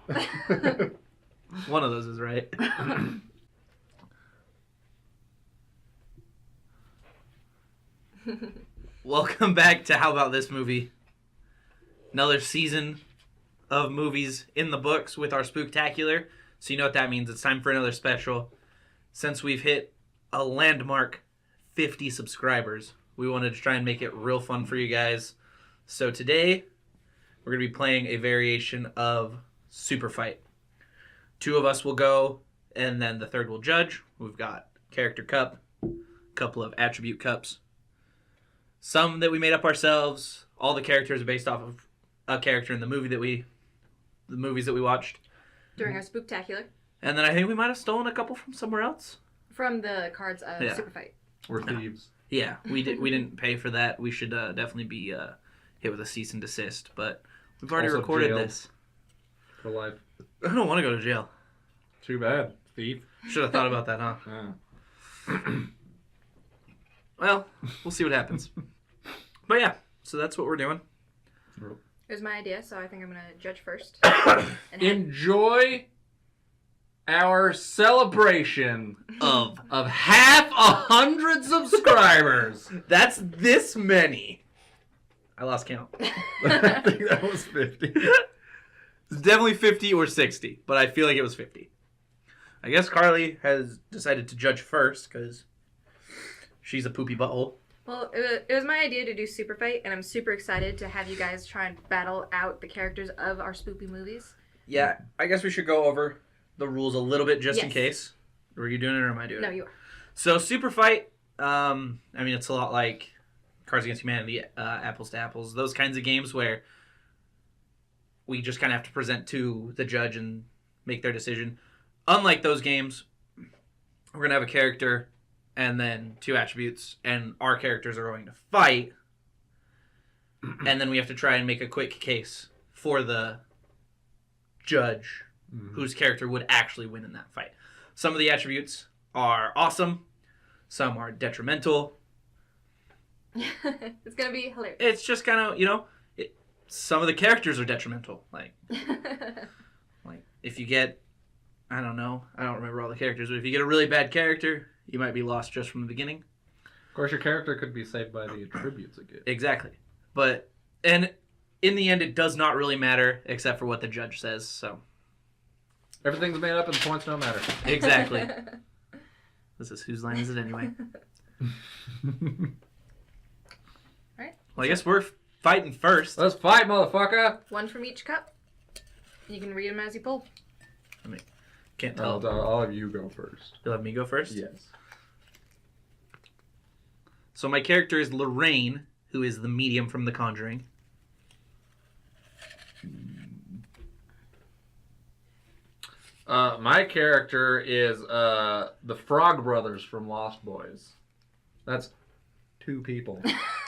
One of those is right. Welcome back to How About This Movie? Another season of movies in the books with our Spooktacular. So you know what that means. It's time for another special. Since we've hit a landmark 50 subscribers, we wanted to try and make it real fun for you guys. So today, we're going to be playing a variation of Superfight. Two of us will go, and then the third will judge. We've got Character Cup, a couple of Attribute Cups, some that we made up ourselves. All the characters are based off of a character in the movies that we watched during our Spooktacular. And then I think we might have stolen a couple from somewhere else. From the cards of Superfight. We're thieves. Yeah, we didn't pay for that. We should definitely be hit with a cease and desist. But we've already Also recorded jailed this. For life. I don't want to go to jail. Too bad. Thief. Should have thought about that, huh? Yeah. Well, we'll see what happens. But yeah, so that's what we're doing. It was my idea, so I think I'm going to judge first. Enjoy our celebration Of half 100 subscribers. That's this many. I lost count. I think that was 50. It's definitely 50 or 60, but I feel like it was 50. I guess Carly has decided to judge first because she's a poopy butthole. Well, it was my idea to do Superfight, and I'm super excited to have you guys try and battle out the characters of our spoopy movies. Yeah, I guess we should go over the rules a little bit just in Yes. case. Are you doing it or am I doing it? No, you are. So Superfight, I mean, it's a lot like Cards Against Humanity, Apples to Apples, those kinds of games where we just kind of have to present to the judge and make their decision. Unlike those games, we're going to have a character and then two attributes, and our characters are going to fight, and then we have to try and make a quick case for the judge whose character would actually win in that fight. Some of the attributes are awesome, some are detrimental. It's going to be hilarious. It's just kind of, some of the characters are detrimental. Like if you get, I don't remember all the characters, but if you get a really bad character, you might be lost just from the beginning. Of course, your character could be saved by the attributes it gets. Exactly. But, and in the end, it does not really matter except for what the judge says, so. Everything's made up and the points don't matter. Exactly. This is whose line is it anyway? Right. Well, I guess we're fighting first. Let's fight, motherfucker! One from each cup. You can read them as you pull. Can't tell. I'll have you go first. You'll have me go first? Yes. So my character is Lorraine, who is the medium from The Conjuring. My character is the Frog Brothers from Lost Boys. That's 2 people.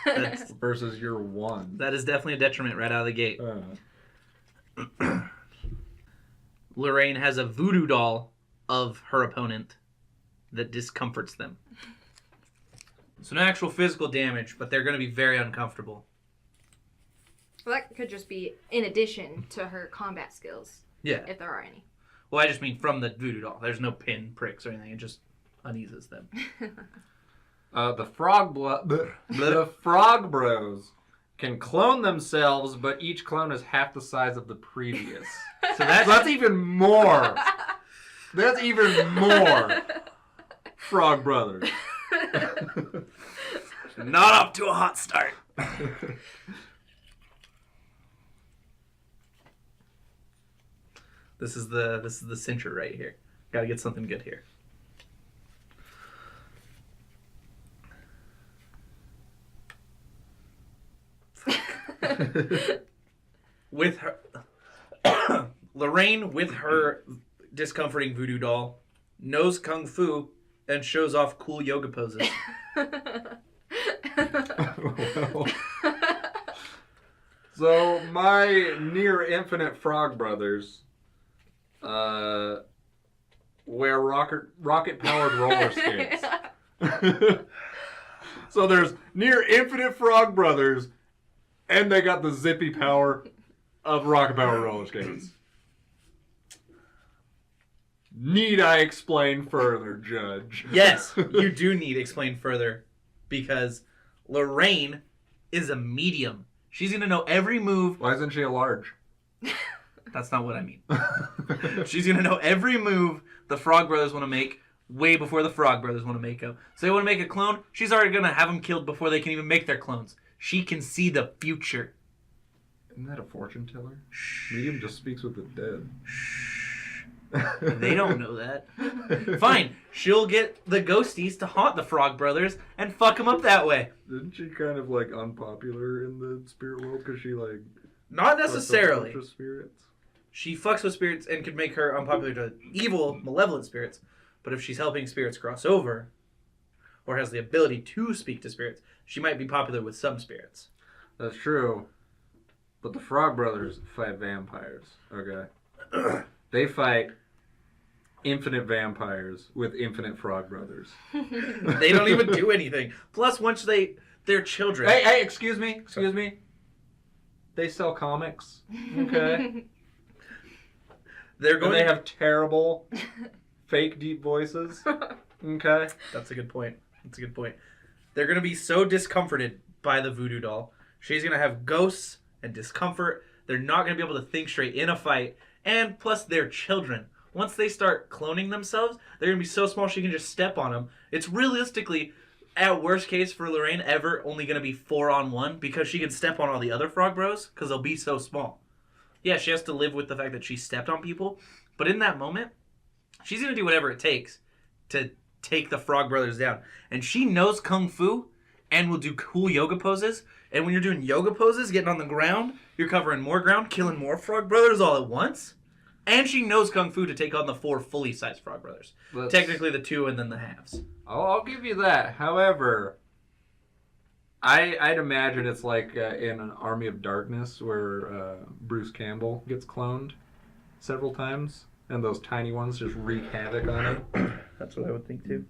That's, Versus your 1. that is definitely a detriment right out of the gate. Lorraine has a voodoo doll of her opponent that discomforts them. So no actual physical damage, but they're going to be very uncomfortable. Well, that could just be in addition to her combat skills. Yeah. If there are any. Well, I just mean from the voodoo doll. There's no pin pricks or anything. It just uneases them. The Frog Bros can clone themselves, but each clone is half the size of the previous. So that's even more. That's even more Frog Brothers. Not off to a hot start. This is the cincher right here. Got to get something good here. With her Lorraine with her discomforting voodoo doll knows kung fu and shows off cool yoga poses. So my near infinite Frog Brothers wear rocket powered roller skates. So there's near infinite Frog Brothers, and they got the zippy power of rocket powered roller skates. Need I explain further, Judge? Yes, you do need to explain further because Lorraine is a medium. She's going to know every move. Why isn't she a large? That's not what I mean. She's going to know every move the Frog Brothers want to make way before the Frog Brothers want to make them. So they want to make a clone. She's already going to have them killed before they can even make their clones. She can see the future. Isn't that a fortune teller? Medium just speaks with the dead. They don't know that. Fine. She'll get the ghosties to haunt the Frog Brothers and fuck them up that way. Isn't she kind of like unpopular in the spirit world because she like... Not necessarily. Fucks with spirits? She fucks with spirits and could make her unpopular to evil, malevolent spirits. But if she's helping spirits cross over, or has the ability to speak to spirits, she might be popular with some spirits. That's true. But the Frog Brothers fight vampires, okay? They fight infinite vampires with infinite Frog Brothers. They don't even do anything. Plus, once they're children. Hey, excuse me. They sell comics, okay? They have terrible, fake deep voices, okay? That's a good point. They're going to be so discomforted by the voodoo doll. She's going to have ghosts and discomfort. They're not going to be able to think straight in a fight. And plus, they're children. Once they start cloning themselves, they're going to be so small she can just step on them. It's realistically, at worst case for Lorraine, ever only going to be 4-on-1 because she can step on all the other Frog Bros because they'll be so small. Yeah, she has to live with the fact that she stepped on people. But in that moment, she's going to do whatever it takes to take the Frog Brothers down. And she knows Kung Fu and will do cool yoga poses. And when you're doing yoga poses, getting on the ground, you're covering more ground, killing more Frog Brothers all at once. And she knows Kung Fu to take on the 4 fully sized Frog Brothers. Technically the 2 and then the halves. I'll give you that. However, I'd imagine it's like in an Army of Darkness where Bruce Campbell gets cloned several times. And those tiny ones just wreak havoc on him. That's what I would think too.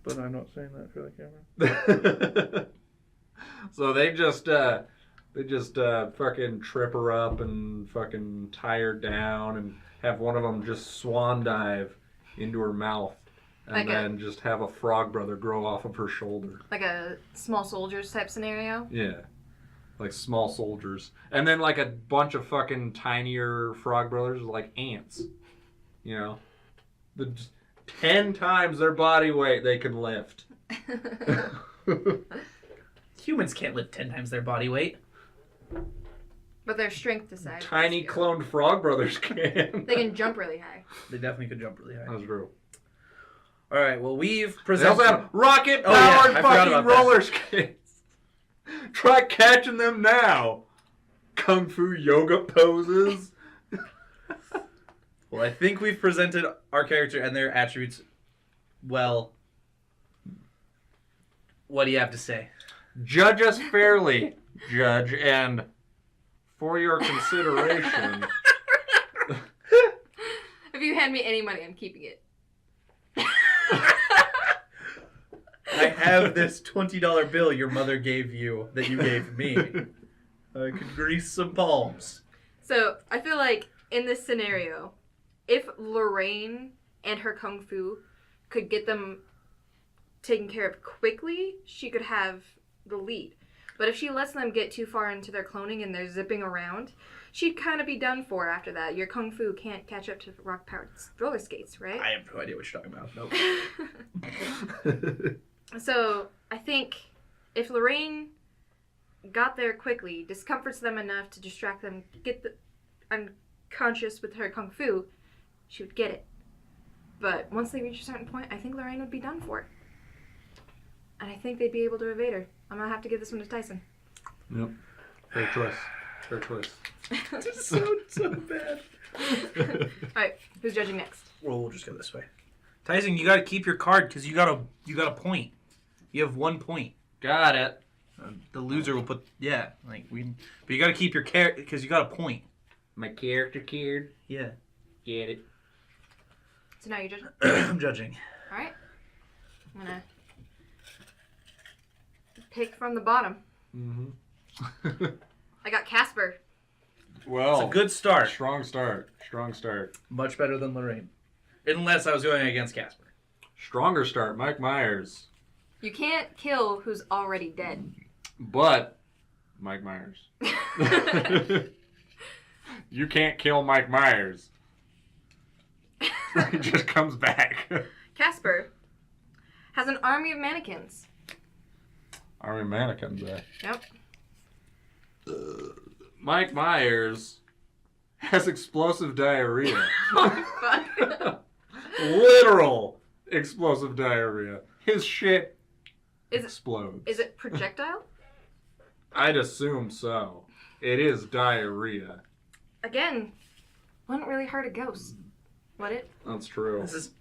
But I'm not saying that for the camera. So they just fucking trip her up and fucking tie her down and have one of them just swan dive into her mouth and like then just have a Frog Brother grow off of her shoulder. Like a Small Soldiers type scenario? Yeah. Like small soldiers. And then like a bunch of fucking tinier Frog Brothers like ants. You know? 10 times their body weight they can lift. Humans can't lift 10 times their body weight. But their strength decides. Tiny cloned Frog Brothers can. They can jump really high. They definitely could jump really high. That's true. All right, well, we've They presented... also have rocket-powered I forgot fucking about roller skates. Try catching them now. Kung Fu yoga poses. Well, I think we've presented our character and their attributes well. What do you have to say? Judge us fairly, Judge, and for your consideration... If you hand me any money, I'm keeping it. I have this $20 bill your mother gave you that you gave me. I could grease some palms. So, I feel like in this scenario, if Lorraine and her Kung Fu could get them taken care of quickly, she could have the lead. But if she lets them get too far into their cloning and they're zipping around, she'd kind of be done for after that. Your Kung Fu can't catch up to rock-powered roller skates, right? I have no idea what you're talking about. Nope. So, I think if Lorraine got there quickly, discomforts them enough to distract them, get the unconscious with her Kung Fu, she would get it. But once they reach a certain point, I think Lorraine would be done for. And I think they'd be able to evade her. I'm going to have to give this one to Tyson. Yep. Fair choice. Fair choice. so bad. Alright, who's judging next? Well, we'll just go this way. Tyson, you got to keep your card because you got a point. You have 1 point. Got it. The loser will put but you got to keep your character because you got a point. My character card. Yeah. Get it. So now you're judging? I'm judging. Alright. I'm going to pick from the bottom. Mm-hmm. I got Casper. Well, It's a good start. Strong start. Strong start. Much better than Lorraine. unless I was going against Casper. Stronger start, Mike Myers. You can't kill who's already dead. But Mike Myers. You can't kill Mike Myers. He just comes back. Casper has an army of mannequins. Army of mannequins, eh? Yep. Mike Myers has explosive diarrhea. Oh, fuck. Literal explosive diarrhea. His shit explodes. Is it projectile? I'd assume so. It is diarrhea. Again, wouldn't really hurt a ghost, would it? That's true. This is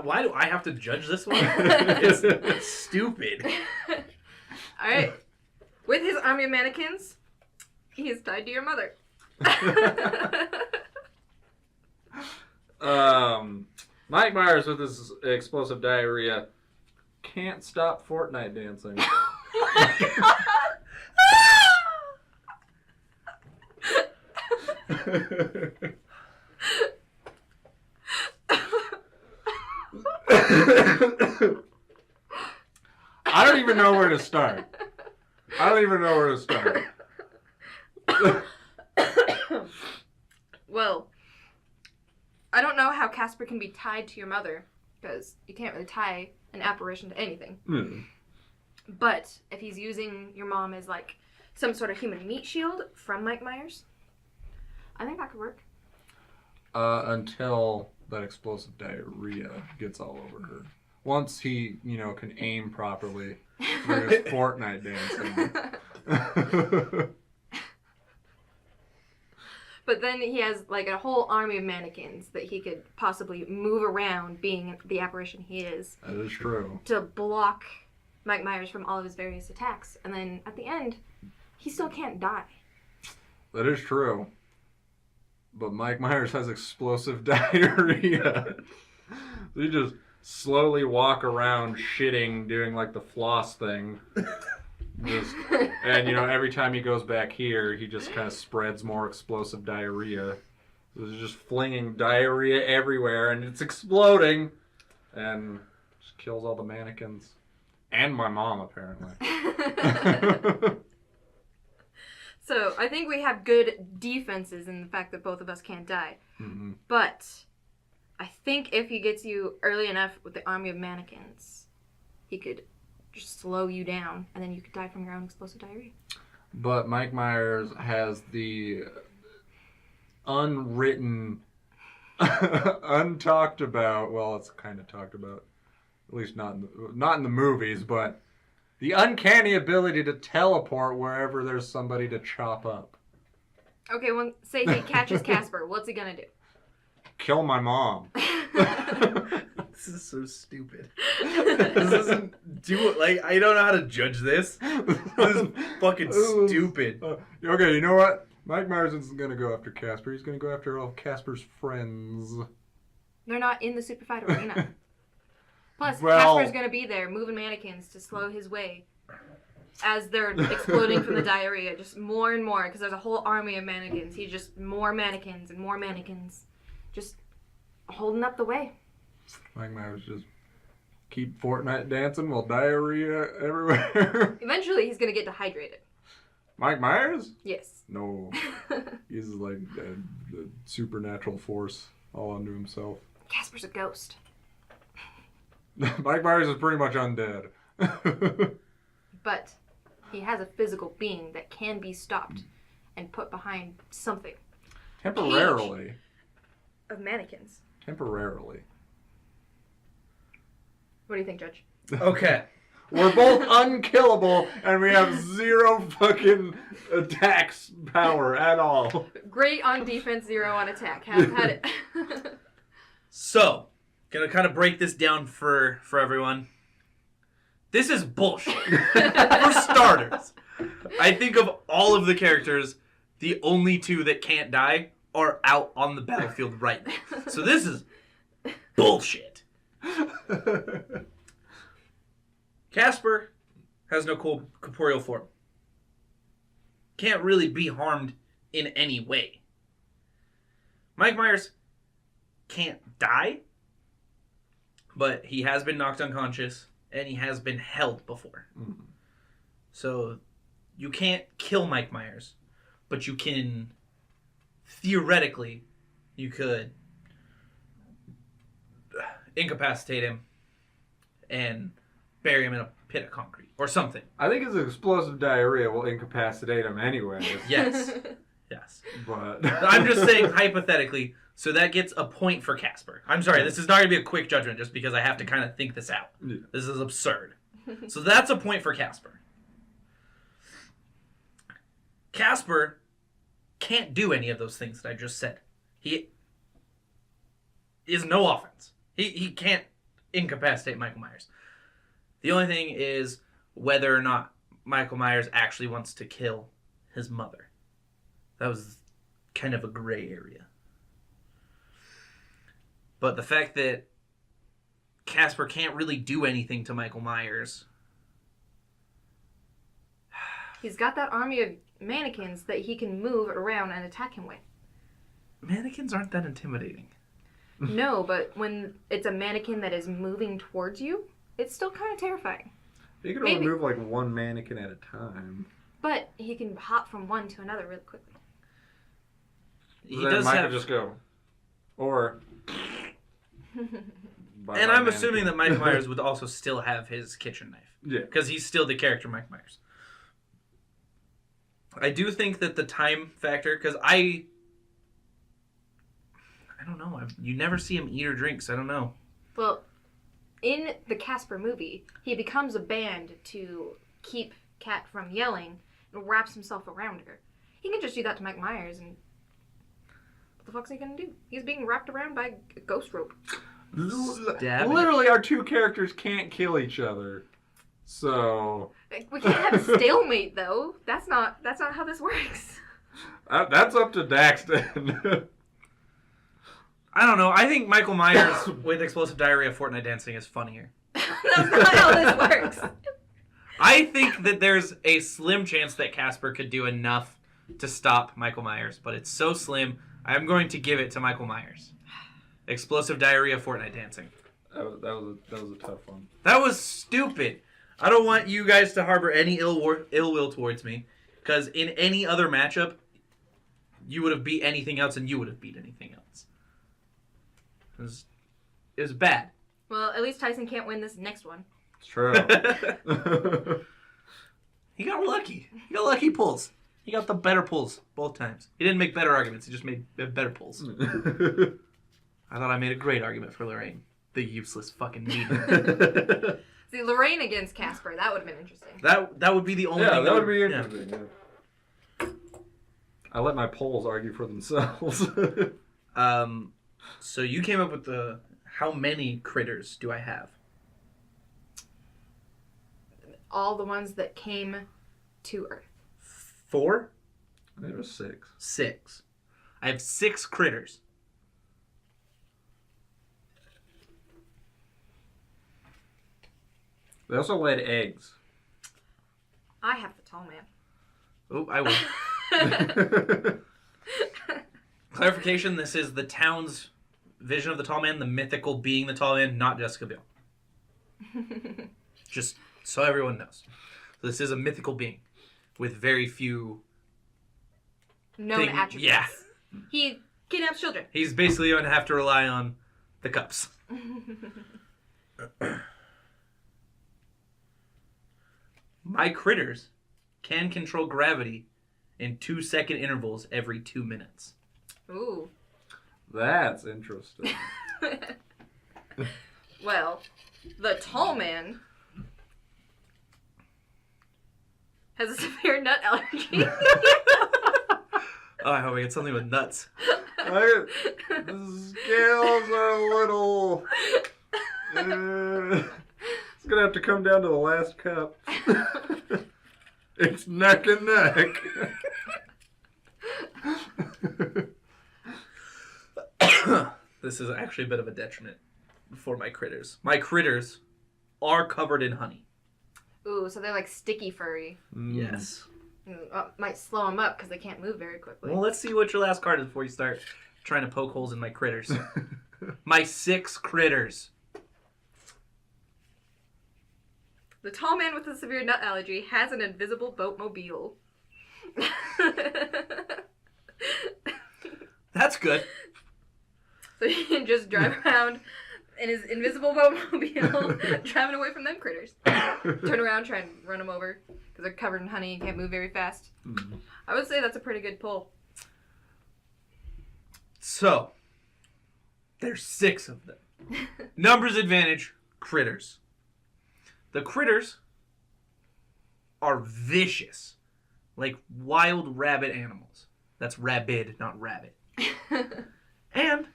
why do I have to judge this one? It's stupid. All right. With his army of mannequins, he is tied to your mother. Mike Myers with his explosive diarrhea can't stop Fortnite dancing. I don't even know where to start. Well, I don't know how Casper can be tied to your mother, because you can't really tie an apparition to anything. Hmm. But if he's using your mom as like some sort of human meat shield from Mike Myers, I think that could work. Until that explosive diarrhea gets all over her. Once he, can aim properly for his Fortnite dancing. But then he has like a whole army of mannequins that he could possibly move around, being the apparition he is. That is true. To block Mike Myers from all of his various attacks. And then at the end, he still can't die. That is true. But Mike Myers has explosive diarrhea. So you just slowly walk around shitting, doing like the floss thing. And every time he goes back here, he just kind of spreads more explosive diarrhea. So he's just flinging diarrhea everywhere, and it's exploding, and just kills all the mannequins and my mom apparently. So I think we have good defenses in the fact that both of us can't die. Mm-hmm. But I think if he gets you early enough with the army of mannequins, he could just slow you down, and then you could die from your own explosive diarrhea. But Mike Myers has the unwritten, untalked about, well, it's kind of talked about, at least not in the movies, but the uncanny ability to teleport wherever there's somebody to chop up. Okay, well, say he catches Casper, what's he gonna do? Kill my mom. This is so stupid. This doesn't do it. Like, I don't know how to judge this. This is fucking stupid. Okay, you know what? Mike Myers isn't going to go after Casper. He's going to go after all Casper's friends. They're not in the Superfight arena. Plus, Well, Casper's gonna be there moving mannequins to slow his way as they're exploding from the diarrhea, just more and more, because there's a whole army of mannequins. He's just more mannequins and more mannequins, just holding up the way. Mike Myers just keep Fortnite dancing while diarrhea everywhere. Eventually, he's gonna get dehydrated. Mike Myers? Yes. No. He's like a supernatural force all unto himself. Casper's a ghost. Mike Myers is pretty much undead. But he has a physical being that can be stopped and put behind something. Temporarily. Of mannequins. Temporarily. What do you think, Judge? Okay. We're both unkillable, and we have zero fucking attacks power at all. Great on defense, 0 on attack. Had it. So, gonna kind of break this down for everyone. This is bullshit. For starters, I think of all of the characters, the only two that can't die are out on the battlefield right now. So this is bullshit. Casper has no corporeal form. Can't really be harmed in any way. Mike Myers can't die, But he has been knocked unconscious, and he has been held before. Mm. So you can't kill Mike Myers, but you can, theoretically, you could incapacitate him and bury him in a pit of concrete or something. I think his explosive diarrhea will incapacitate him anyway. Yes. Yes. But I'm just saying hypothetically, so that gets a point for Casper. I'm sorry, this is not going to be a quick judgment just because I have to kind of think this out. Yeah. This is absurd. So that's a point for Casper. Casper can't do any of those things that I just said. He is no offense. He can't incapacitate Michael Myers. The only thing is whether or not Michael Myers actually wants to kill his mother. That was kind of a gray area. But the fact that Casper can't really do anything to Michael Myers. He's got that army of mannequins that he can move around and attack him with. Mannequins aren't that intimidating. No, but when it's a mannequin that is moving towards you, it's still kind of terrifying. you can only move like one mannequin at a time. But he can hop from one to another really quickly. He Then does Mike have... could just go, or. And I'm assuming that Mike Myers would also still have his kitchen knife. Yeah. Because he's still the character Mike Myers. I do think that the time factor, because I don't know. You never see him eat or drink, so I don't know. Well, in the Casper movie, he becomes a band to keep Kat from yelling and wraps himself around her. He can just do that to Mike Myers, and what the fuck's he gonna do? He's being wrapped around by a ghost rope. Literally, our two characters can't kill each other. So We can't have a stalemate, though. That's not how this works. That's up to Daxton. I don't know. I think Michael Myers with explosive diarrhea Fortnite dancing is funnier. That's not how this works. I think that there's a slim chance that Casper could do enough to stop Michael Myers, but it's so slim, I'm going to give it to Michael Myers. Explosive diarrhea Fortnite dancing. That was a tough one. That was stupid. I don't want you guys to harbor any ill will towards me, because in any other matchup, you would have beat anything else, and you would have beat anything else. It was bad. Well, at least Tyson can't win this next one. It's true. He got lucky. He got lucky pulls. He got the better pulls both times. He didn't make better arguments. He just made better pulls. I thought I made a great argument for Lorraine. The useless fucking meaner. See, Lorraine against Casper, that would have been interesting. That would be the only thing. That would be interesting. Yeah. I let my polls argue for themselves. So you came up with how many critters do I have? All the ones that came to Earth. 4? There was 6. 6. I have 6 critters. They also laid eggs. I have the tall man. Oh, I will. Clarification, this is the town's vision of the tall man, the mythical being the tall man, not Jessica Biel. Just so everyone knows. So this is a mythical being with very few Known attributes. Yeah. He kidnaps children. He's basically going to have to rely on the cups. My critters can control gravity in 2-second intervals every 2 minutes. Ooh. That's interesting. Well, the tall man has a severe nut allergy. Oh, I hope I get something with nuts. The scales are a little... it's going to have to come down to the last cup. It's neck and neck. This is actually a bit of a detriment for my critters. My critters are covered in honey. Ooh, so they're like sticky furry. Yes. Might slow them up because they can't move very quickly. Well, let's see what your last card is before you start trying to poke holes in my critters. My 6 critters. The tall man with a severe nut allergy has an invisible boatmobile. That's good. So he can just drive around in his invisible boatmobile, driving away from them critters. Turn around, try and run them over, because they're covered in honey and can't move very fast. Mm-hmm. I would say that's a pretty good pull. So, there's 6 of them. Numbers advantage, critters. The critters are vicious, like wild rabbit animals. That's rabid, not rabbit. And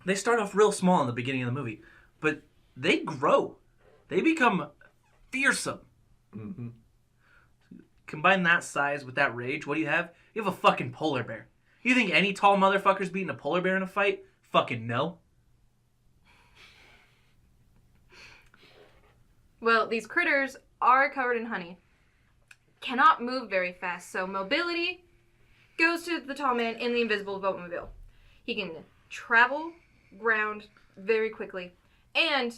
they start off real small in the beginning of the movie, but they grow. They become fearsome. Mm-hmm. Combine that size with that rage, what do you have? You have a fucking polar bear. You think any tall motherfucker's beating a polar bear in a fight? Fucking no. Well, these critters are covered in honey. Cannot move very fast, so mobility goes to the tall man in the invisible boatmobile. He can travel ground very quickly and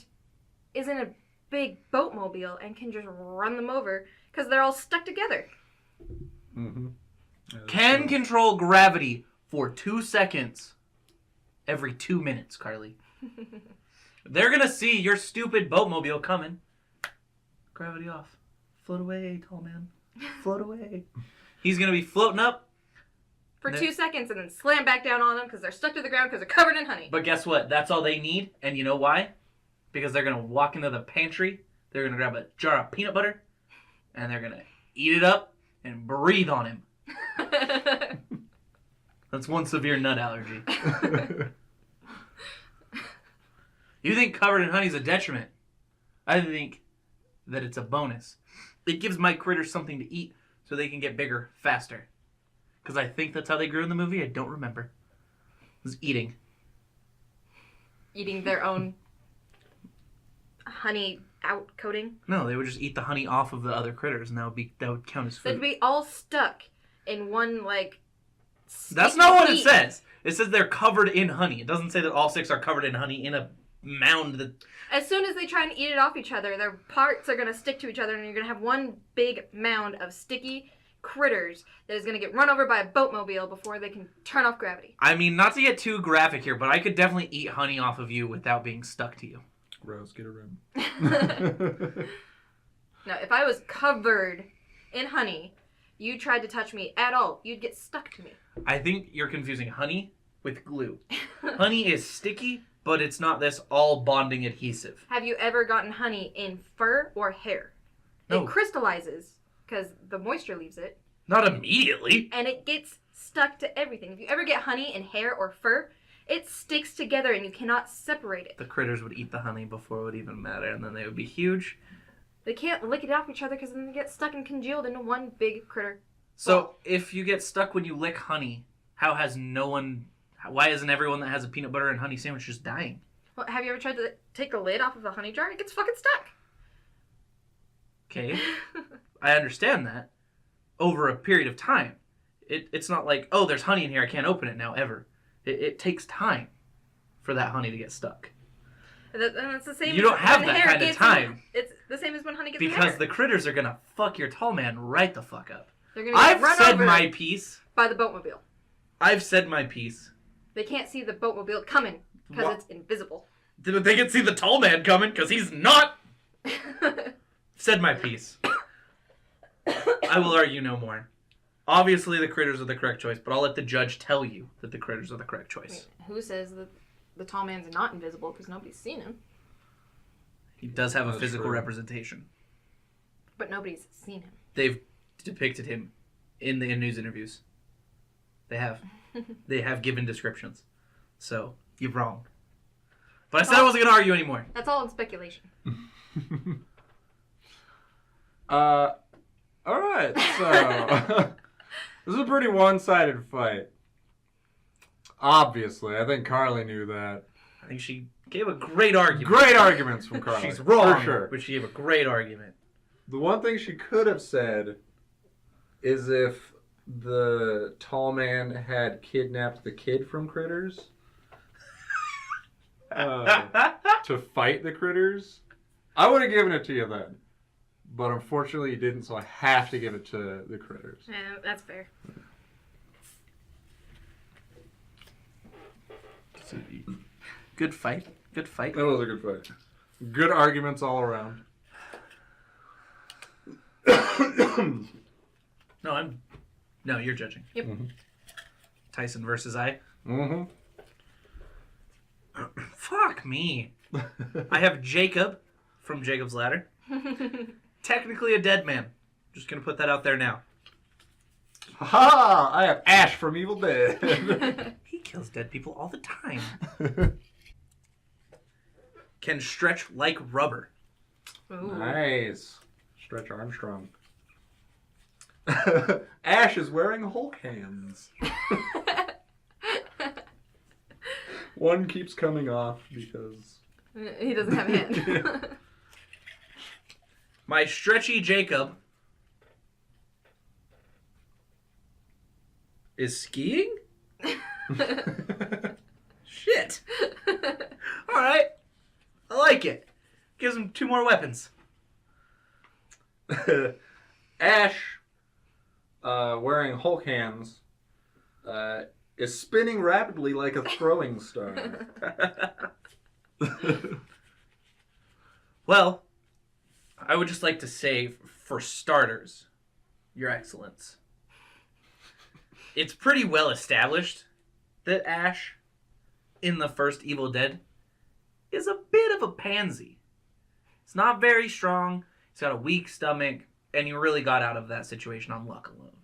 is in a big boatmobile and can just run them over because they're all stuck together. Mm-hmm. Can control gravity for 2 seconds every 2 minutes, Carly. They're gonna see your stupid boatmobile coming. Gravity off. Float away, tall man. Float away. He's gonna be floating up for 2 seconds and then slam back down on them because they're stuck to the ground because they're covered in honey. But guess what? That's all they need. And you know why? Because they're going to walk into the pantry. They're going to grab a jar of peanut butter. And they're going to eat it up and breathe on him. That's one severe nut allergy. You think covered in honey is a detriment. I think that it's a bonus. It gives my critters something to eat so they can get bigger faster. Because I think that's how they grew in the movie. I don't remember. It was eating. Eating their own honey out coating? No, they would just eat the honey off of the other critters, and that would count as food. They'd be all stuck in one, like... That's not what it says. It says they're covered in honey. It doesn't say that all 6 are covered in honey in a mound that... As soon as they try and eat it off each other, their parts are going to stick to each other, and you're going to have one big mound of sticky critters that is going to get run over by a boatmobile before they can turn off gravity. I mean, not to get too graphic here, but I could definitely eat honey off of you without being stuck to you. Rose, get a room. Now, if I was covered in honey, you tried to touch me at all, you'd get stuck to me. I think you're confusing honey with glue. Honey is sticky, but it's not this all bonding adhesive. Have you ever gotten honey in fur or hair? No. It crystallizes because the moisture leaves it. Not immediately. And it gets stuck to everything. If you ever get honey in hair or fur, it sticks together and you cannot separate it. The critters would eat the honey before it would even matter, and then they would be huge. They can't lick it off each other because then they get stuck and congealed into one big critter. So, if you get stuck when you lick honey, why isn't everyone that has a peanut butter and honey sandwich just dying? Well, have you ever tried to take the lid off of a honey jar? It gets fucking stuck. Okay. I understand that. Over a period of time. It's not like, oh, there's honey in here, I can't open it now, ever. It takes time for that honey to get stuck. And it's the same. You don't have that kind of time. It's the same as when honey gets in because hair. the critters are going to fuck your tall man right the fuck up. They're gonna get run said over my piece. By the boatmobile. I've said my piece. They can't see the boatmobile coming because it's invisible. They can see the tall man coming because he's not. Said my piece. I will argue no more. Obviously, the critters are the correct choice, but I'll let the judge tell you that the critters are the correct choice. Wait, who says that the tall man's not invisible because nobody's seen him? He does have a physical representation. But nobody's seen him. They've depicted him in the news interviews. They have. They have given descriptions. So, you're wrong. But I said I wasn't going to argue anymore. That's all in speculation. Alright, so... This is a pretty one-sided fight. Obviously, I think Carly knew that. I think she gave a great argument. Great arguments from Carly. She's wrong, for sure. but she gave a great argument. The one thing she could have said is if the tall man had kidnapped the kid from Critters to fight the Critters, I would have given it to you then. But unfortunately you didn't, so I have to give it to the critters. Yeah, that's fair. Good fight. Good fight. That was a good fight. Good arguments all around. No, you're judging. Yep. Mm-hmm. Tyson versus I. Mm-hmm. Fuck me. I have Jacob from Jacob's Ladder. Technically a dead man. Just gonna put that out there now. Ha! I have Ash from Evil Dead. He kills dead people all the time. Can stretch like rubber. Ooh. Nice. Stretch Armstrong. Ash is wearing Hulk hands. One keeps coming off because... He doesn't have hands. My stretchy Jacob is skiing? Shit. Alright. I like it. Gives him 2 more weapons. Ash, wearing Hulk hands, is spinning rapidly like a throwing star. Well, I would just like to say, for starters, Your Excellence, it's pretty well established that Ash, in the first Evil Dead, is a bit of a pansy. It's not very strong, he's got a weak stomach, and he really got out of that situation on luck alone.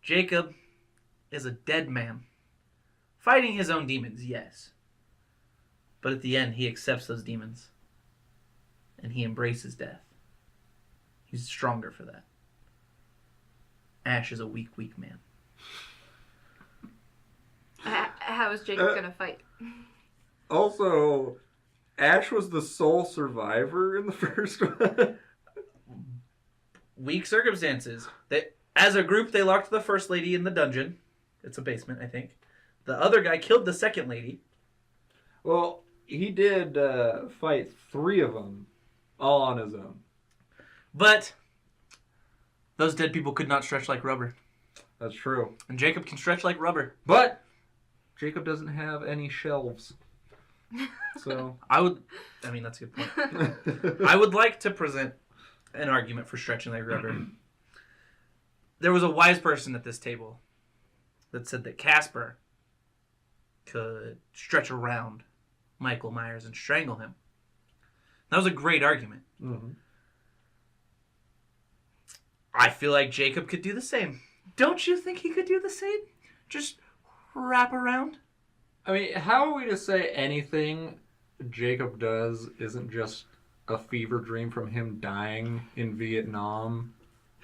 Jacob is a dead man. Fighting his own demons, yes. But at the end, he accepts those demons. And he embraces death. He's stronger for that. Ash is a weak, weak man. How is Jacob gonna fight? Also, Ash was the sole survivor in the first one. Weak circumstances. As a group, they locked the first lady in the dungeon. It's a basement, I think. The other guy killed the second lady. Well, he did fight 3 of them, all on his own. But those dead people could not stretch like rubber. That's true. And Jacob can stretch like rubber. But Jacob doesn't have any shelves. So that's a good point. I would like to present an argument for stretching like rubber. There was a wise person at this table that said that Casper could stretch around Michael Myers and strangle him. That was a great argument. Mm-hmm. I feel like Jacob could do the same. Don't you think he could do the same? Just wrap around? I mean, how are we to say anything Jacob does isn't just a fever dream from him dying in Vietnam?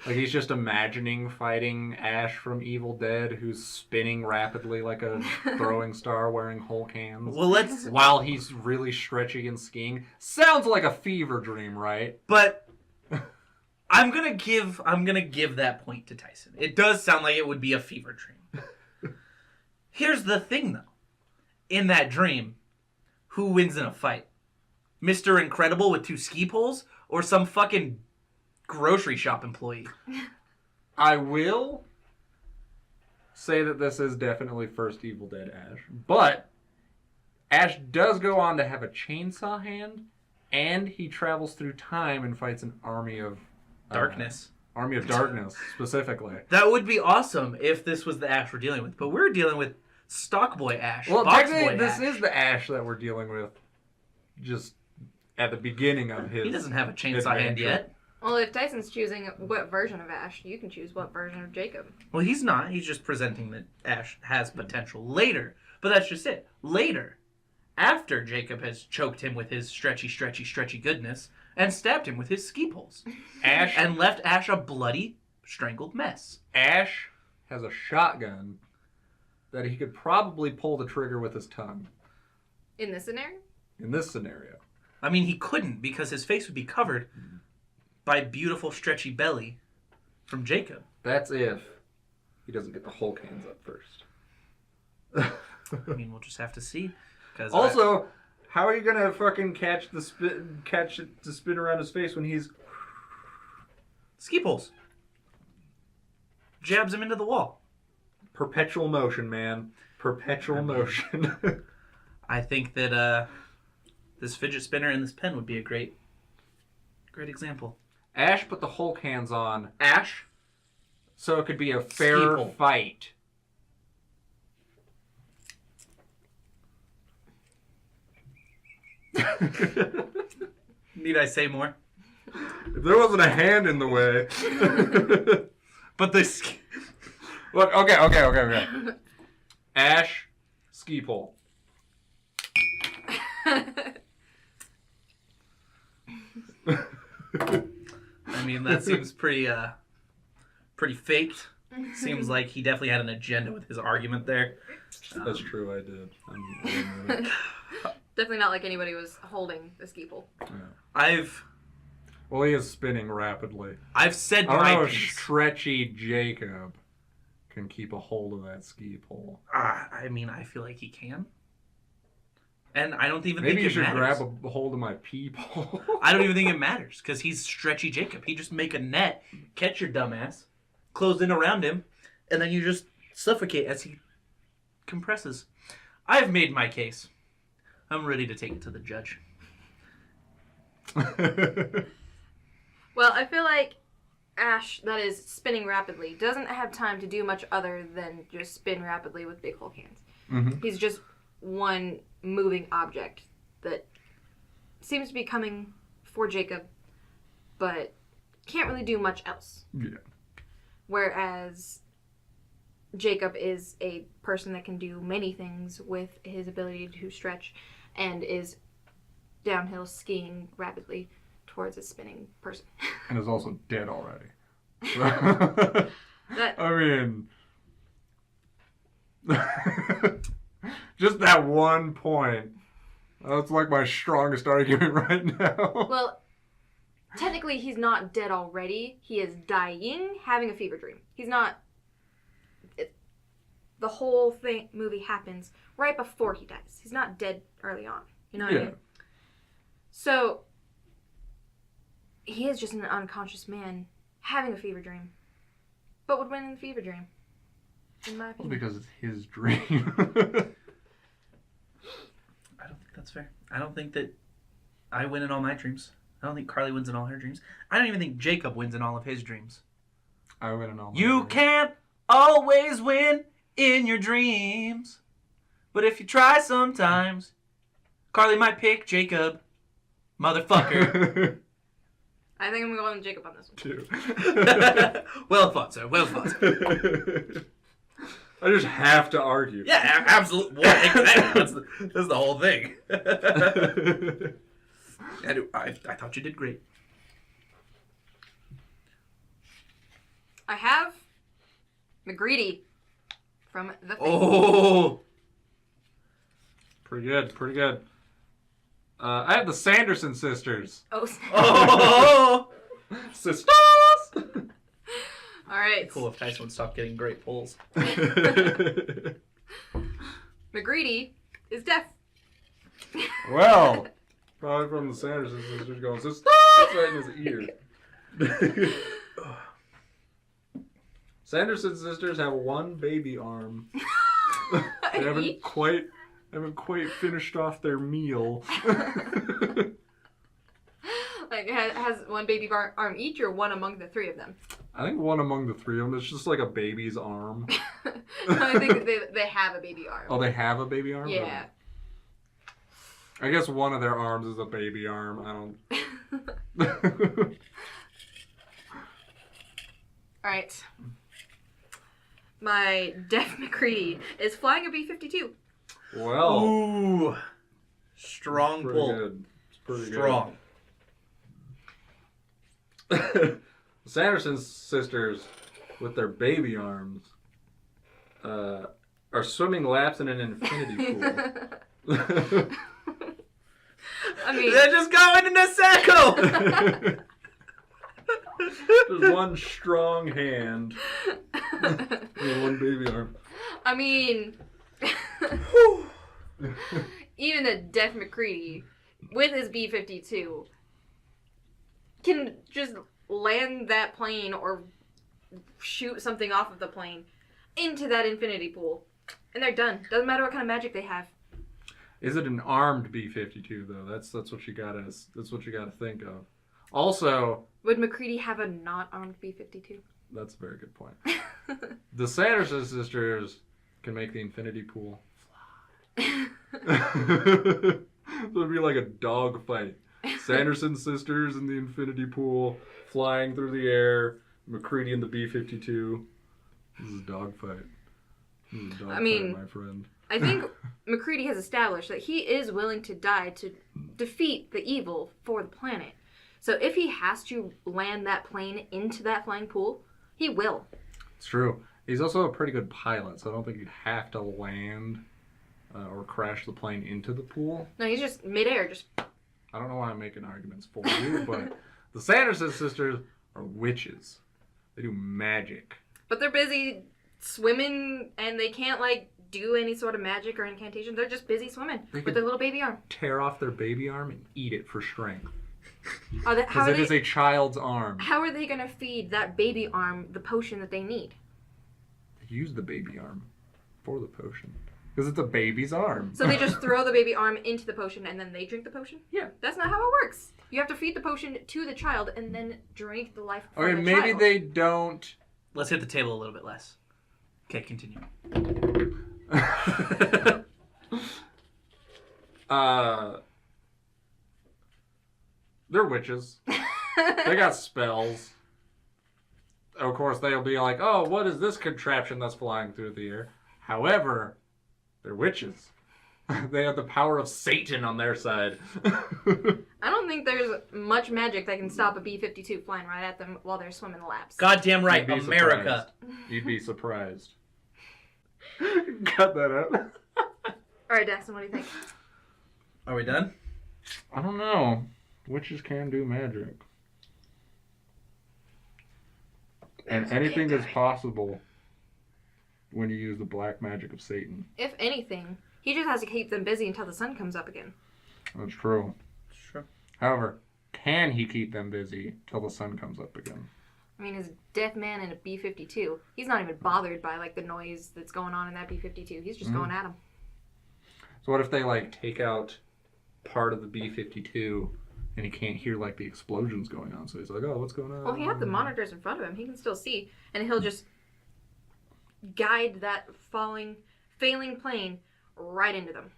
Like, he's just imagining fighting Ash from Evil Dead, who's spinning rapidly like a throwing star wearing Hulk hands. Well, while he's really stretchy and skiing. Sounds like a fever dream, right? But I'm gonna give that point to Tyson. It does sound like it would be a fever dream. Here's the thing, though. In that dream, who wins in a fight? Mr. Incredible with 2 ski poles, or some fucking grocery shop employee? I will say that this is definitely first Evil Dead Ash. But Ash does go on to have a chainsaw hand, and he travels through time and fights an army of Darkness. Army of Darkness, specifically. That would be awesome if this was the Ash we're dealing with. But we're dealing with Stockboy Ash. Well, Box technically, Boy this Ash. is the Ash that we're dealing with just at the beginning of his He doesn't have a chainsaw hand yet. Well, if Tyson's choosing what version of Ash, you can choose what version of Jacob. Well, he's not. He's just presenting that Ash has potential later. But that's just it. Later, after Jacob has choked him with his stretchy, stretchy, stretchy goodness and stabbed him with his ski poles. Ash and left Ash a bloody, strangled mess. Ash has a shotgun that he could probably pull the trigger with his tongue. In this scenario? In this scenario. I mean, he couldn't because his face would be covered by beautiful, stretchy belly from Jacob. That's if he doesn't get the Hulk hands up first. I mean, we'll just have to see. Also, How are you gonna fucking catch it to spin around his face when he's Ski poles. Jabs him into the wall. perpetual motion, man? Perpetual motion. I think that this fidget spinner and this pen would be a great example. Ash put the Hulk hands on Ash, so it could be a fair Ski-pole. fight. Need I say more? If there wasn't a hand in the way. But this... Look, okay. Ash, ski pole. I mean, that seems pretty faked. Seems like he definitely had an agenda with his argument there. That's true, I did. I'm Definitely not like anybody was holding the ski pole. yeah. Well, he is spinning rapidly. I've said I don't my know if piece. stretchy Jacob can keep a hold of that ski pole. I mean, I feel like he can. And I don't even Maybe think you it should matters. grab a hold of my pee pole. I don't even think it matters because he's stretchy Jacob. He just make a net, catch your dumbass, close in around him, and then you just suffocate as he compresses. I've made my case. I'm ready to take it to the judge. Well, I feel like Ash, that is spinning rapidly, doesn't have time to do much other than just spin rapidly with big Hulk hands. Mm-hmm. He's just one moving object that seems to be coming for Jacob, but can't really do much else. Yeah. Whereas Jacob is a person that can do many things with his ability to stretch and is downhill skiing rapidly towards a spinning person. And is also dead already. That I mean, just that one point. That's like my strongest argument right now. well, technically he's not dead already. He is dying, having a fever dream. He's not. The whole movie happens right before he dies. He's not dead early on. You know what I mean? So he is just an unconscious man having a fever dream, but would win in the fever dream. In my Well, opinion. because it's his dream. I don't think that's fair. I don't think that I win in all my dreams. I don't think Carly wins in all her dreams. I don't even think Jacob wins in all of his dreams. I win in all my You dreams. can't always win in your dreams. But if you try sometimes, Carly might pick Jacob. Motherfucker. I think I'm going with Jacob on this one. Too. Well thought, sir. Well thought. I just have to argue. Yeah, absolutely. Well, exactly. That's the whole thing. I thought you did great. I have McGreedy from The Thing. Oh. Pretty good. I have the Sanderson sisters. Oh. Oh. Sisters! All right. Cool if Tyson would stop getting great pulls. McGreedy is deaf. Well, probably from the Sanderson sisters going, sisters! Right in his ear. Sanderson sisters have one baby arm. They haven't quite finished off their meal. Like, has one baby arm each or one among the three of them? I think one among the three of them. It's just like a baby's arm. I think they have a baby arm. Oh, they have a baby arm? Yeah. I guess one of their arms is a baby arm. I don't... Alright. My deaf McCready is flying a B-52. Well. Ooh. Strong Pretty pull. good. It's pretty Strong. good. Sanderson sisters, with their baby arms, are swimming laps in an infinity pool. I mean, They're just going in a circle. There's one strong hand and one baby arm. I mean, even a deaf McCready with his B-52 can just land that plane or shoot something off of the plane into that infinity pool, and they're done. Doesn't matter what kind of magic they have. Is it an armed B-52 though? That's what you gotta think of. Also, would McCready have a not armed B-52? That's a very good point. The Sanderson sisters can make the infinity pool fly. So it'd be like a dog fight. Sanderson sisters in the infinity pool, flying through the air. McCready in the B-52. This is a dog fight. My friend. I think McCready has established that he is willing to die to defeat the evil for the planet. So if he has to land that plane into that flying pool, he will. It's true. He's also a pretty good pilot, so I don't think you'd have to land or crash the plane into the pool. No, he's just midair. I don't know why I'm making arguments for you, but the Sanderson sisters are witches. They do magic. But they're busy swimming, and they can't, do any sort of magic or incantation. They're just busy swimming with their little baby arm. Tear off their baby arm and eat it for strength. Because it is a child's arm. How are they going to feed that baby arm the potion that they need? They use the baby arm for the potion. Because it's a baby's arm. So they just throw the baby arm into the potion and then they drink the potion? Yeah. That's not how it works. You have to feed the potion to the child and then drink the life from the child. Maybe they don't... Let's hit the table a little bit less. Okay, continue. They're witches. They got spells. Of course, they'll be like, oh, what is this contraption that's flying through the air? However, they're witches. They have the power of Satan on their side. I don't think there's much magic that can stop a B-52 flying right at them while they're swimming laps. Goddamn right, America. You'd be surprised. Cut that out. All right, Daxton, what do you think? Are we done? I don't know. Witches can do magic. And anything is possible when you use the black magic of Satan. If anything, he just has to keep them busy until the sun comes up again. That's true. Sure. However, can he keep them busy till the sun comes up again? I mean, as a deaf man in a B-52, he's not even bothered by, the noise that's going on in that B-52. He's just going at him. So what if they, take out part of the B-52 and he can't hear, the explosions going on? So he's like, oh, what's going on? Well, he has the monitors in front of him. He can still see. And he'll just guide that failing plane right into them.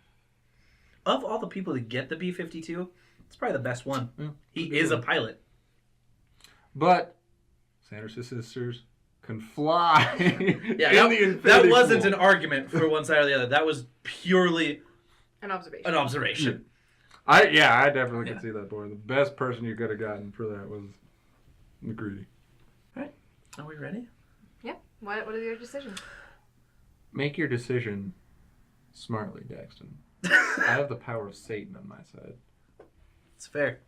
Of all the people to get the B-52, it's probably the best one. Yeah, he is a pilot. But Sanderson sisters can fly. Yeah, that wasn't an argument for one side or the other. That was purely an observation. I definitely can see that, boy. The best person you could have gotten for that was McCready. All right. Are we ready? Yeah. What are your decisions? Make your decision smartly, Daxton. I have the power of Satan on my side. It's fair.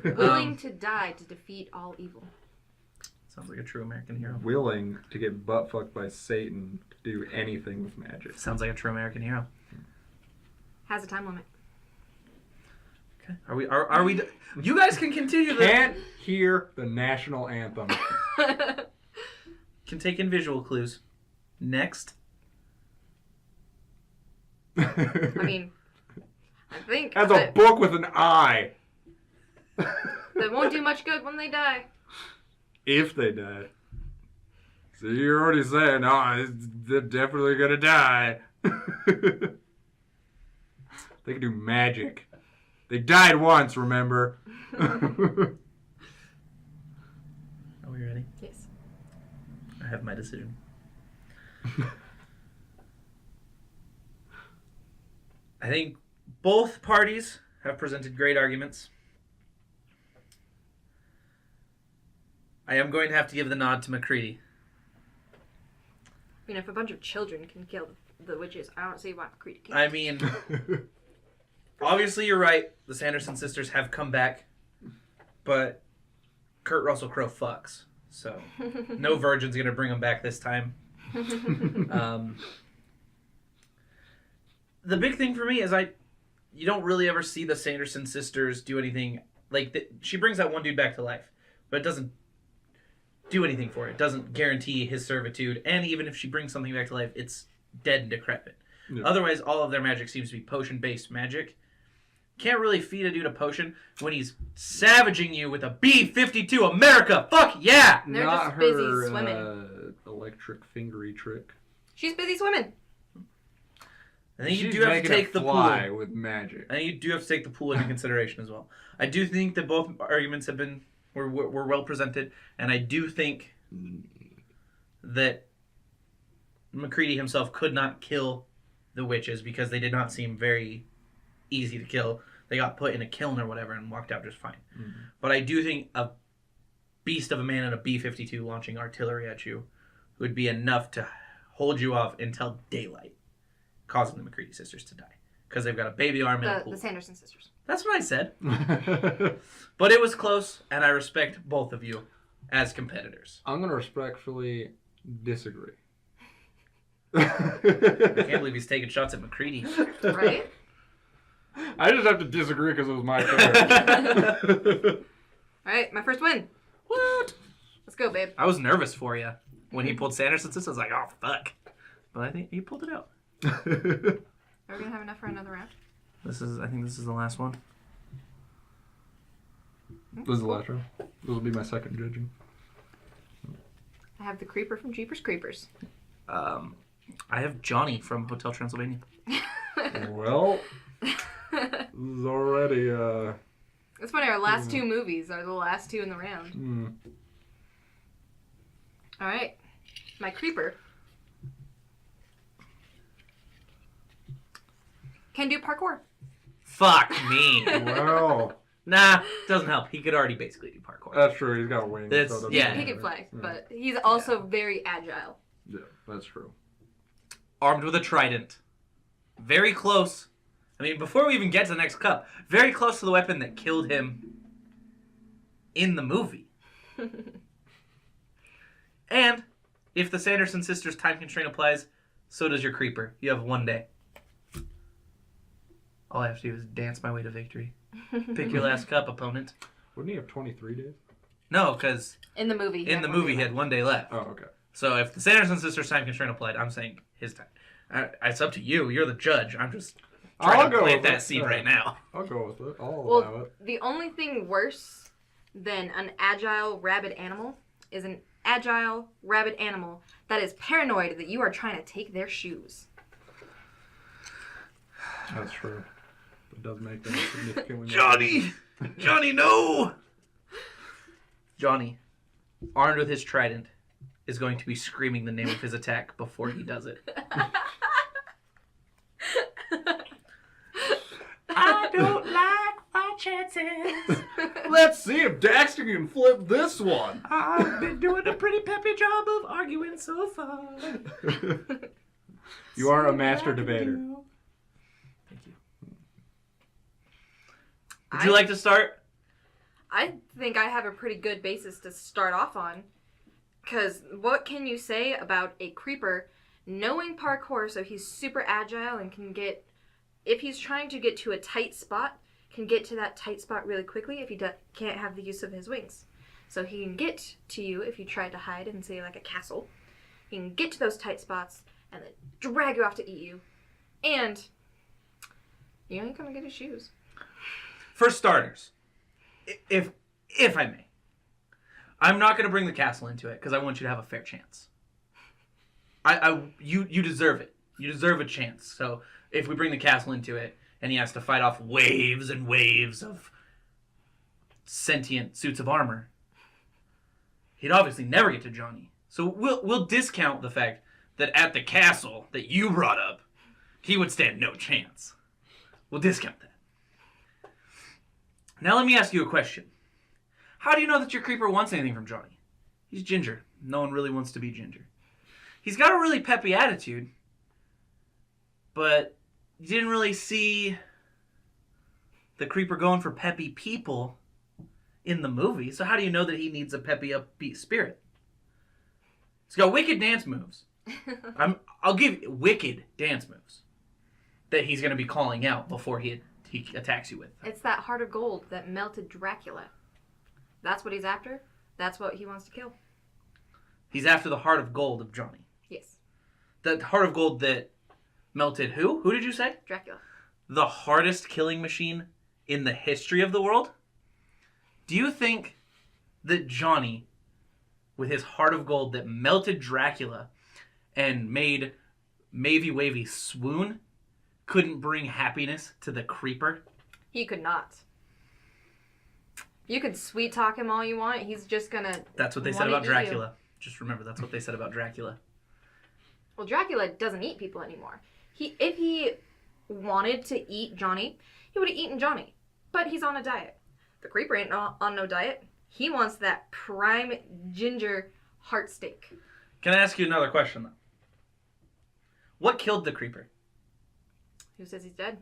Willing to die to defeat all evil. Sounds like a true American hero. Willing to get butt fucked by Satan to do anything with magic. Sounds like a true American hero. Has a time limit. Okay. Are we? You guys can continue. Can't hear the national anthem. Can take in visual clues. Next. I think that's a book with an eye. That won't do much good when they die. If they die. So you're already saying, they're definitely gonna die. They can do magic. They died once, remember? Are we ready? Yes. I have my decision. I think both parties have presented great arguments. I am going to have to give the nod to McCready. I mean, if a bunch of children can kill the witches, I don't see why McCready can't. I mean, obviously you're right. The Sanderson sisters have come back, but Kurt Russell Crowe fucks. So no virgin's going to bring him back this time. The big thing for me is I you don't really ever see the Sanderson sisters do anything. Like, she brings that one dude back to life, but it doesn't do anything for it. It doesn't guarantee his servitude, and even if she brings something back to life, it's dead and decrepit. Yeah. Otherwise, all of their magic seems to be potion-based magic. Can't really feed a dude a potion when he's savaging you with a B-52 America. Fuck yeah! They're not just busy her, swimming. Electric fingery trick. She's busy swimming. And then you do have to take the pool with magic. And you do have to take the pool into consideration as well. I do think that both arguments were well presented, and I do think that McCready himself could not kill the witches because they did not seem very easy to kill. They got put in a kiln or whatever and walked out just fine. Mm-hmm. But I do think a beast of a man and a B-52 launching artillery at you would be enough to hold you off until daylight, causing the McCready sisters to die. Because they've got a baby arm and a pool. The Sanderson sisters. That's what I said. But it was close, and I respect both of you as competitors. I'm going to respectfully disagree. I can't believe he's taking shots at McCready. Right? I just have to disagree because it was my turn. Alright, my first win. What? Let's go, babe. I was nervous for you. When he pulled Sanderson, I was like, oh, fuck. But I think he pulled it out. Are we going to have enough for another round? I think this is the last one. This is the last round. This will be my second judging. I have the Creeper from Jeepers Creepers. I have Johnny from Hotel Transylvania. Well, this is already... It's funny, our last two movies are the last two in the round. Alright. My Creeper can do parkour. Fuck me. Well... Nah, doesn't help. He could already basically do parkour. That's true. He's got wings. So yeah. He can fly, but he's also very agile. Yeah, that's true. Armed with a trident. Very close. I mean, before we even get to the next cup, very close to the weapon that killed him in the movie. And if the Sanderson sisters time constraint applies, so does your Creeper. You have 1 day. All I have to do is dance my way to victory. Pick your last cup, opponent. Wouldn't he have 23 days? No, because in the movie he had 1 day left. Oh, okay. So if the Sanderson sisters time constraint applied, I'm saying his time. It's up to you. You're the judge. I'm just trying to plant that seed right now. I'll go with it. I'll allow it. The only thing worse than an agile rabid animal is an agile rabid animal that is paranoid that you are trying to take their shoes. That's true. It does make them significantly Johnny! Johnny, no! Johnny, armed with his trident, is going to be screaming the name of his attack before he does it. I don't like my chances. Let's see if Daxter can flip this one. I've been doing a pretty peppy job of arguing so far. You are a master debater. Thank you. Would you like to start? I think I have a pretty good basis to start off on. Because what can you say about a Creeper knowing parkour, so he's super agile and can get, if he's trying to get to a tight spot, can get to that tight spot really quickly if he can't have the use of his wings. So he can get to you if you try to hide in, say, like a castle. He can get to those tight spots and then drag you off to eat you. And you ain't gonna get his shoes. For starters, if I may, I'm not going to bring the castle into it because I want you to have a fair chance. You deserve it. You deserve a chance. So if we bring the castle into it and he has to fight off waves and waves of sentient suits of armor, he'd obviously never get to Johnny. So we'll discount the fact that at the castle that you brought up, he would stand no chance. We'll discount that. Now let me ask you a question. How do you know that your Creeper wants anything from Johnny? He's ginger. No one really wants to be ginger. He's got a really peppy attitude, but you didn't really see the Creeper going for peppy people in the movie, so how do you know that he needs a peppy, upbeat spirit? He's got wicked dance moves. I'll give you wicked dance moves that he's going to be calling out before he he attacks you with. It's that heart of gold that melted Dracula. That's what he's after. That's what he wants to kill. He's after the heart of gold of Johnny. Yes. The heart of gold that melted who? Who did you say? Dracula. The hardest killing machine in the history of the world? Do you think that Johnny, with his heart of gold that melted Dracula and made Mavy Wavy swoon, couldn't bring happiness to the creeper? He could not. You could sweet talk him all you want. He's just gonna. That's what they said about Dracula. Just remember, that's what they said about Dracula. Well, Dracula doesn't eat people anymore. If he wanted to eat Johnny, he would have eaten Johnny. But he's on a diet. The creeper ain't on no diet. He wants that prime ginger heart steak. Can I ask you another question, though? What killed the creeper? Who says he's dead?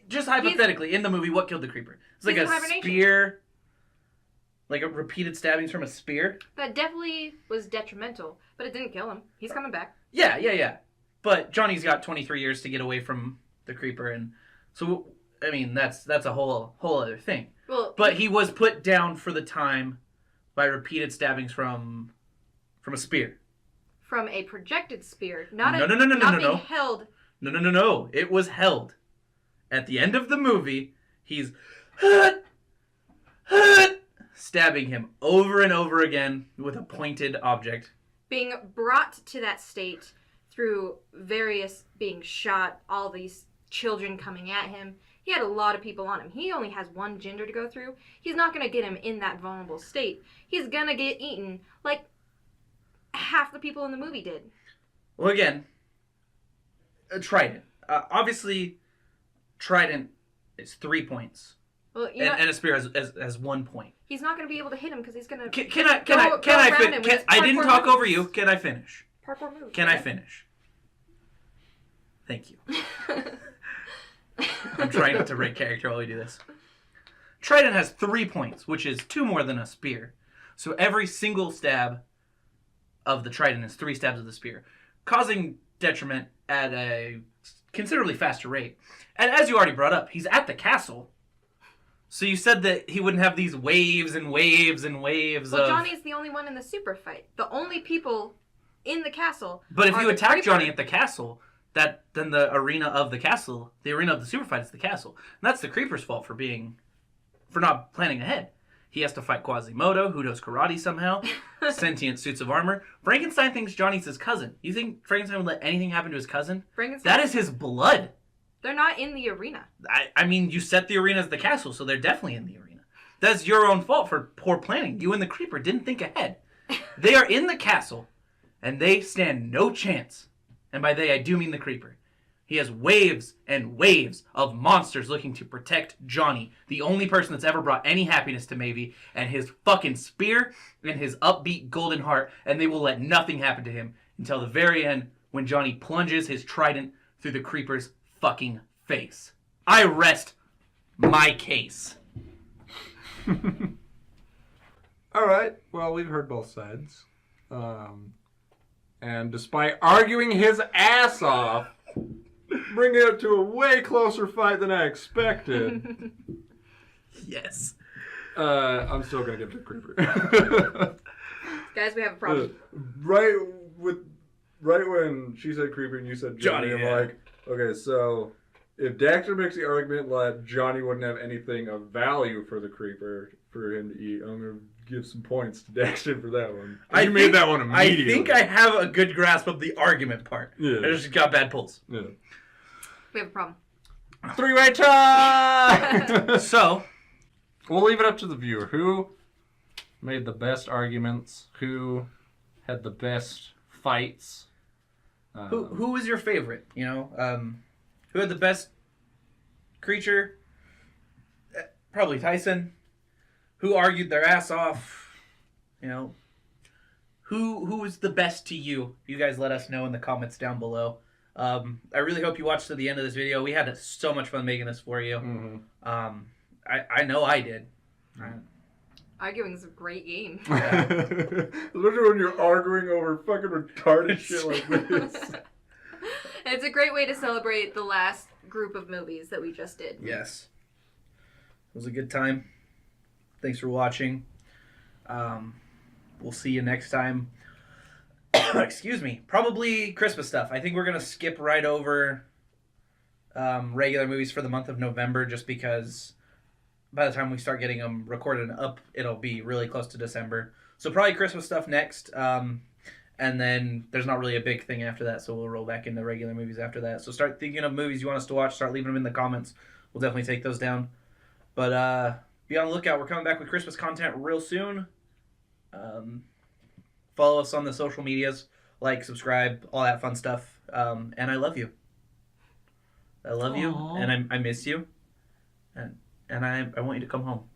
Just hypothetically, in the movie, what killed the creeper? It's like a spear, like a repeated stabbings from a spear. That definitely was detrimental, but it didn't kill him. He's coming back. Yeah. But Johnny's got 23 years to get away from the creeper, and so I mean that's a whole other thing. Well, but he was put down for the time by repeated stabbings from a spear. From a projected spear, not No. being held. No. It was held. At the end of the movie, he's stabbing him over and over again with a pointed object. Being brought to that state through various being shot, all these children coming at him. He had a lot of people on him. He only has one gender to go through. He's not going to get him in that vulnerable state. He's going to get eaten like half the people in the movie did. Well, again, Trident. Obviously, Trident is 3 points. Well, and a spear has 1 point. He's not going to be able to hit him because he's going to. Can I didn't talk over you. Can I finish? Parkour move. Can I finish? Thank you. I'm trying not to break character while we do this. Trident has 3 points, which is 2 more than a spear. So every single stab of the Trident is 3 stabs of the spear, causing detriment at a considerably faster rate. And as you already brought up, he's at the castle. So you said that he wouldn't have these waves and waves and waves of... Well, Johnny's the only one in the Superfight. The only people in the castle. But if you attack Johnny at the castle, then the arena of the castle, the arena of the Superfight is the castle. And that's the creeper's fault for not planning ahead. He has to fight Quasimodo, who knows karate somehow, sentient suits of armor. Frankenstein thinks Johnny's his cousin. You think Frankenstein would let anything happen to his cousin? That is his blood. They're not in the arena. I mean, you set the arena as the castle, so they're definitely in the arena. That's your own fault for poor planning. You and the creeper didn't think ahead. They are in the castle, and they stand no chance. And by they, I do mean the creeper. He has waves and waves of monsters looking to protect Johnny, the only person that's ever brought any happiness to Mavy, and his fucking spear and his upbeat golden heart, and they will let nothing happen to him until the very end when Johnny plunges his trident through the creeper's fucking face. I rest my case. All right. Well, we've heard both sides. And despite arguing his ass off, bringing it to a way closer fight than I expected. Yes. I'm still going to give it to Creeper. Guys, we have a problem. Right when she said Creeper and you said Johnny, I'm like, okay, so if Daxter makes the argument that Johnny wouldn't have anything of value for the Creeper for him to eat, I'm going to give some points to Daxter for that one. You made that one immediately. I think I have a good grasp of the argument part. Yeah. I just got bad pulls. Yeah. We have a problem. 3-way tie! So, we'll leave it up to the viewer. Who made the best arguments? Who had the best fights? who was your favorite? You know, who had the best creature? Probably Tyson. Who argued their ass off? You know, who was the best to you? You guys let us know in the comments down below. I really hope you watched to the end of this video. We had so much fun making this for you. Mm-hmm. I know I did. Arguing is a great game. Yeah. Especially when you're arguing over fucking retarded shit like this. And it's a great way to celebrate the last group of movies that we just did. Yes. It was a good time. Thanks for watching. We'll see you next time. Excuse me. Probably Christmas stuff. I think we're going to skip right over regular movies for the month of November just because by the time we start getting them recorded and up, it'll be really close to December. So probably Christmas stuff next. And then there's not really a big thing after that, so we'll roll back into regular movies after that. So start thinking of movies you want us to watch. Start leaving them in the comments. We'll definitely take those down. But be on the lookout. We're coming back with Christmas content real soon. Follow us on the social medias. Like, subscribe, all that fun stuff. And I love you. I love you, and I miss you. And I want you to come home.